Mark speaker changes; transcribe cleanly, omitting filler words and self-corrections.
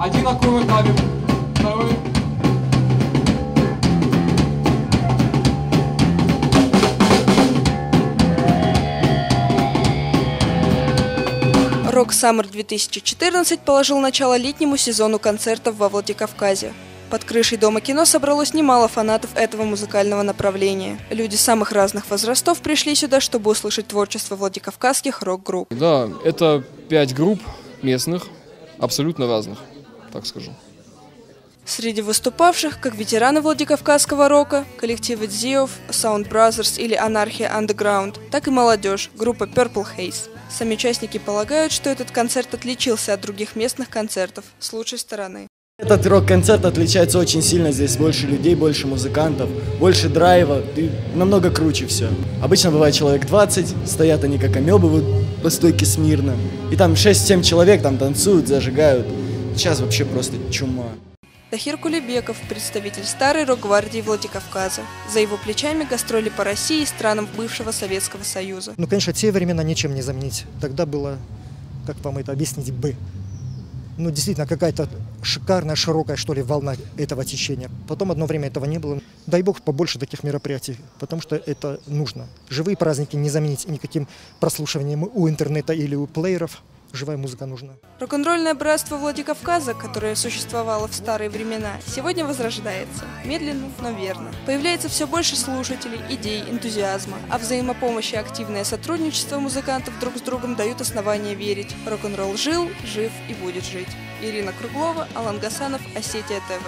Speaker 1: Один аккурат давим. Второй.
Speaker 2: Rock Summer 2014 положил начало летнему сезону концертов во Владикавказе. Под крышей Дома кино собралось немало фанатов этого музыкального направления. Люди самых разных возрастов пришли сюда, чтобы услышать творчество владикавказских рок-групп.
Speaker 3: Да, это 5 групп местных, абсолютно разных, так скажу.
Speaker 2: Среди выступавших как ветераны владикавказского рока, коллективы Дзиов, Sound Brothers или Анархия Underground, так и молодежь, группа Purple Haze. Сами участники полагают, что этот концерт отличился от других местных концертов с лучшей стороны.
Speaker 4: Этот рок-концерт отличается очень сильно, здесь больше людей, больше музыкантов, больше драйва, и намного круче все. Обычно бывает человек 20, стоят они как амебы вот по стойке смирно, и там 6-7 человек там танцуют, зажигают. Сейчас вообще просто чума.
Speaker 2: Тахир Кулебеков, представитель старой рок-гвардии Владикавказа. За его плечами гастроли по России и странам бывшего Советского Союза.
Speaker 5: Ну, конечно, те времена ничем не заменить. Тогда было, как вам это объяснить, ну, действительно, какая-то шикарная, широкая, что ли, волна этого течения. Потом одно время этого не было. Дай бог побольше таких мероприятий, потому что это нужно. Живые праздники не заменить никаким прослушиванием у интернета или у плееров. Живая музыка нужна.
Speaker 2: Рок-н-ролльное братство Владикавказа, которое существовало в старые времена, сегодня возрождается. Медленно, но верно. Появляется все больше слушателей, идей, энтузиазма. А взаимопомощь и активное сотрудничество музыкантов друг с другом дают основания верить. Рок-н-ролл жил, жив и будет жить. Ирина Круглова, Алан Гасанов, Осетия ТВ.